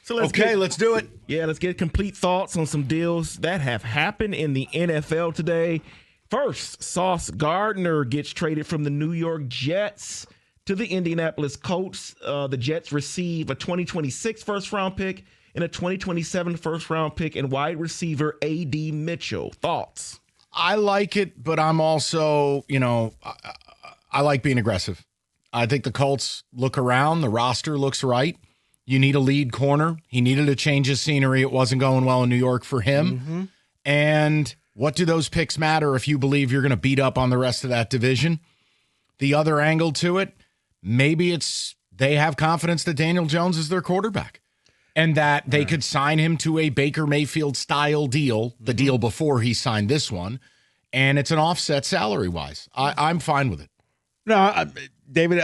So let's do it. Yeah, let's get complete thoughts on some deals that have happened in the NFL today. First, Sauce Gardner gets traded from the New York Jets to the Indianapolis Colts. The Jets receive a 2026 first-round pick and a 2027 first-round pick and wide receiver A.D. Mitchell. Thoughts? I like it, but I'm also, I like being aggressive. I think the Colts look around. The roster looks right. You need a lead corner. He needed a change of scenery. It wasn't going well in New York for him. Mm-hmm. And what do those picks matter if you believe you're going to beat up on the rest of that division? The other angle to it, maybe it's they have confidence that Daniel Jones is their quarterback and that they could sign him to a Baker Mayfield-style deal, the deal before he signed this one, and it's an offset salary-wise. I'm fine with it. No, David,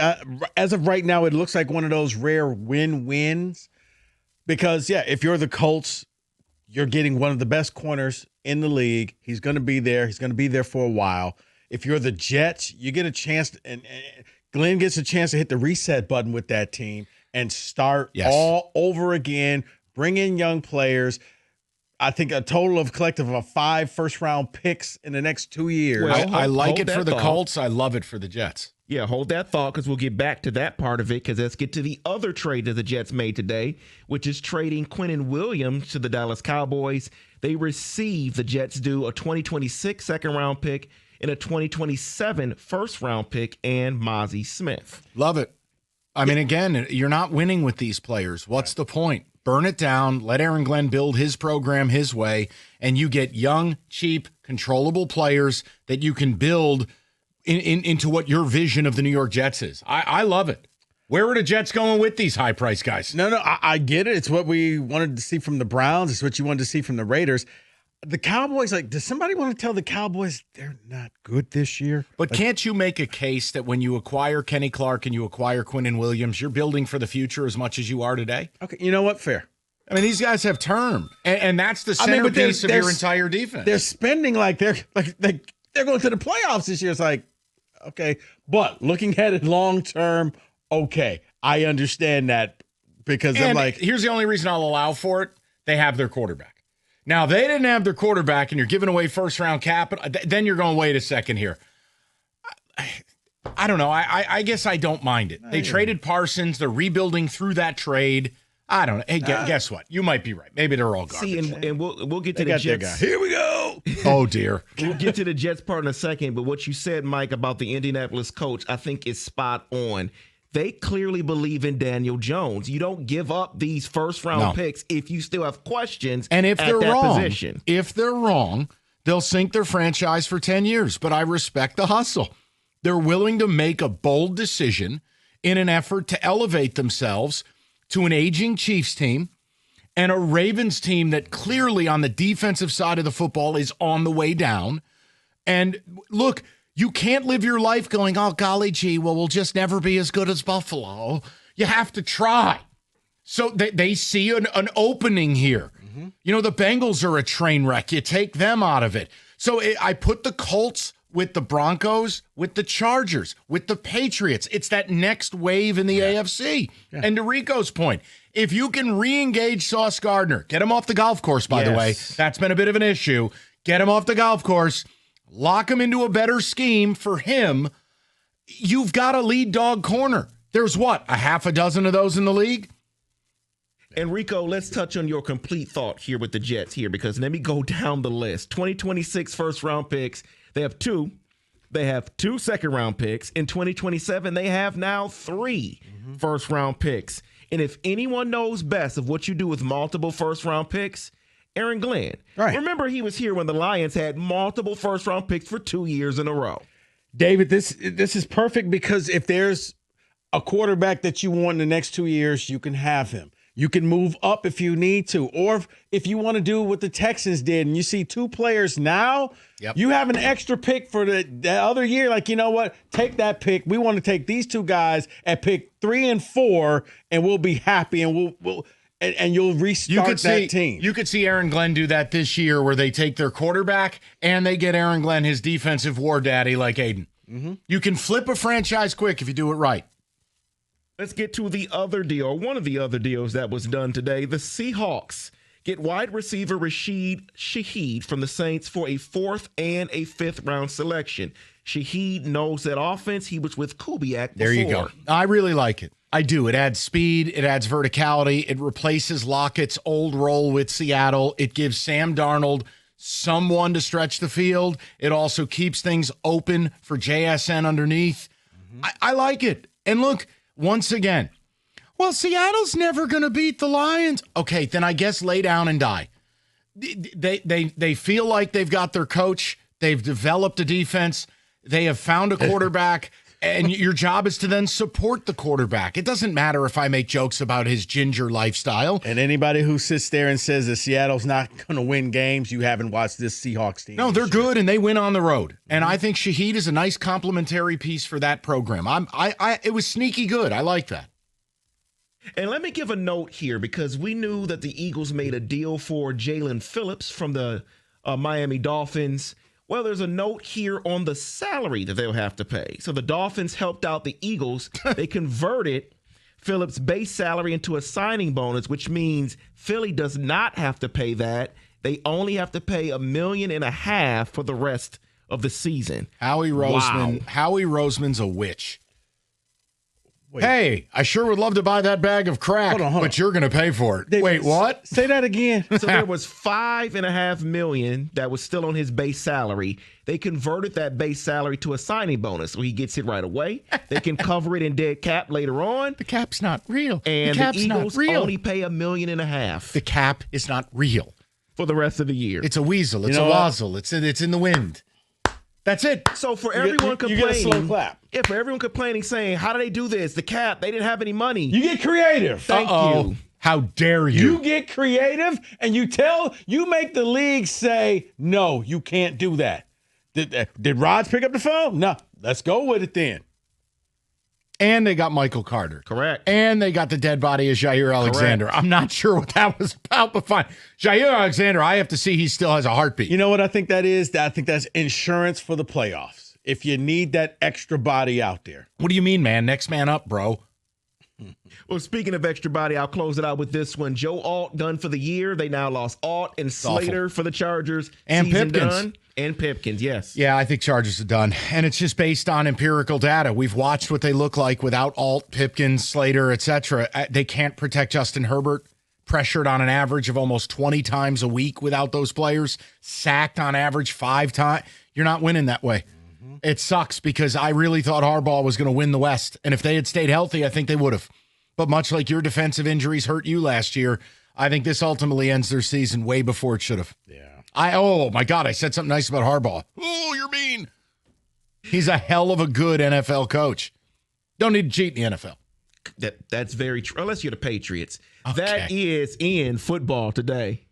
as of right now, it looks like one of those rare win-wins because, if you're the Colts, you're getting one of the best corners in the league. He's going to be there. He's going to be there for a while. If you're the Jets, you get a chance, and Glenn gets a chance to hit the reset button with that team and start all over again, bring in young players. I think a total of collective of 5 first-round picks in the next 2 years. Well, I like it for the Colts. I love it for the Jets. Yeah, hold that thought because we'll get back to that part of it because let's get to the other trade that the Jets made today, which is trading Quinnen Williams to the Dallas Cowboys. They receive, the Jets do, a 2026 second-round pick and a 2027 first-round pick and Mozzie Smith. Love it. I mean, again, you're not winning with these players. What's the point? Burn it down, let Aaron Glenn build his program his way, and you get young, cheap, controllable players that you can build into what your vision of the New York Jets is. I love it. Where are the Jets going with these high-priced guys? No, I get it. It's what we wanted to see from the Browns. It's what you wanted to see from the Raiders. The Cowboys, does somebody want to tell the Cowboys they're not good this year? But can't you make a case that when you acquire Kenny Clark and you acquire Quinnen Williams, you're building for the future as much as you are today? Okay, you know what? Fair. I mean, these guys have term, and that's the centerpiece of your entire defense. They're spending like they're going to the playoffs this year. It's like, okay, but looking at it long term, okay, I understand that because here's the only reason I'll allow for it: they have their quarterback. Now, if they didn't have their quarterback and you're giving away first-round capital, then you're going, wait a second here. I don't know. I guess I don't mind it. They traded Parsons. They're rebuilding through that trade. I don't know. Hey, guess what? You might be right. Maybe they're all garbage. See, and we'll get to the Jets. Here we go. Oh, dear. We'll get to the Jets part in a second, but what you said, Mike, about the Indianapolis coach, I think is spot on. They clearly believe in Daniel Jones. You don't give up these first-round picks if you still have questions and if at they're that wrong, position. If they're wrong, they'll sink their franchise for 10 years. But I respect the hustle. They're willing to make a bold decision in an effort to elevate themselves to an aging Chiefs team and a Ravens team that clearly on the defensive side of the football is on the way down. And look, you can't live your life going, oh, golly gee, well, we'll just never be as good as Buffalo. You have to try. So they see an opening here. Mm-hmm. You know, the Bengals are a train wreck. You take them out of it. So I put the Colts with the Broncos, with the Chargers, with the Patriots. It's that next wave in the AFC. Yeah. And to Rico's point, if you can re-engage Sauce Gardner, get him off the golf course, by the way. That's been a bit of an issue. Get him off the golf course. Lock him into a better scheme for him. You've got a lead dog corner. There's a half a dozen of those in the league? And Rico, let's touch on your complete thought here with the Jets here because let me go down the list. 2026 first-round picks. They have 2. They have 2 second-round picks. In 2027, they have now 3 first-round picks. And if anyone knows best of what you do with multiple first-round picks, Aaron Glenn. Right. Remember, he was here when the Lions had multiple first-round picks for 2 years in a row. David, this is perfect because if there's a quarterback that you want in the next 2 years, you can have him. You can move up if you need to. Or if you want to do what the Texans did and you see 2 players now, you have an extra pick for the other year. Like, you know what? Take that pick. We want to take these 2 guys at pick 3 and 4, and we'll be happy, and we'll and you'll restart that team. You could see Aaron Glenn do that this year where they take their quarterback and they get Aaron Glenn his defensive war daddy like Aiden. Mm-hmm. You can flip a franchise quick if you do it right. Let's get to the other deal, one of the other deals that was done today. The Seahawks get wide receiver Shaheed from the Saints for a 4th and a 5th round selection. Shaheed knows that offense. He was with Kubiak before. There you go. I really like it. I do. It adds speed. It adds verticality. It replaces Lockett's old role with Seattle. It gives Sam Darnold someone to stretch the field. It also keeps things open for JSN underneath. I like it. And look, once again, well, Seattle's never going to beat the Lions. Okay, then I guess lay down and die. They feel like they've got their coach. They've developed a defense. They have found a quarterback. And your job is to then support the quarterback. It doesn't matter if I make jokes about his ginger lifestyle. And anybody who sits there and says that Seattle's not going to win games, you haven't watched this Seahawks team. No, they're good, and they win on the road. And I think Shaheed is a nice complementary piece for that program. It was sneaky good. I like that. And let me give a note here, because we knew that the Eagles made a deal for Jalen Phillips from the Miami Dolphins. Well, there's a note here on the salary that they'll have to pay. So the Dolphins helped out the Eagles. They converted Phillips' base salary into a signing bonus, which means Philly does not have to pay that. They only have to pay $1.5 million for the rest of the season. Howie Roseman. Wow. Howie Roseman's a witch. Wait. Hey, I sure would love to buy that bag of crack, but you're going to pay for it. Wait, what? Say that again. So there was $5.5 million that was still on his base salary. They converted that base salary to a signing bonus, so he gets it right away. They can cover it in dead cap later on. The cap's not real. And the Eagles only pay $1.5 million. The cap is not real for the rest of the year. It's a weasel. It's a wazzle. It's in the wind. That's it. So for everyone complaining, you get a slow clap. Yeah, for everyone complaining, saying, how do they do this? The cap, they didn't have any money. You get creative. Thank you. How dare you? You get creative and you make the league say, no, you can't do that. Did Rods pick up the phone? No. Let's go with it then. And they got Michael Carter. Correct. And they got the dead body of Jair Alexander. Correct. I'm not sure what that was about, but fine. Jair Alexander, I have to see he still has a heartbeat. You know what I think that is? I think that's insurance for the playoffs. If you need that extra body out there. What do you mean, man? Next man up, bro. Well, speaking of extra body, I'll close it out with this one. Joe Alt done for the year. They now lost Alt and Slater for the Chargers. And Season Pipkins. Done. And Pipkins, yes. Yeah, I think Chargers are done. And it's just based on empirical data. We've watched what they look like without Alt, Pipkins, Slater, etc. They can't protect Justin Herbert. Pressured on an average of almost 20 times a week without those players. Sacked on average 5 times. You're not winning that way. It sucks because I really thought Harbaugh was going to win the West. And if they had stayed healthy, I think they would have. But much like your defensive injuries hurt you last year, I think this ultimately ends their season way before it should have. Yeah. Oh, my God, I said something nice about Harbaugh. Oh, you're mean. He's a hell of a good NFL coach. Don't need to cheat in the NFL. That's very true, unless you're the Patriots. Okay. That is in football today.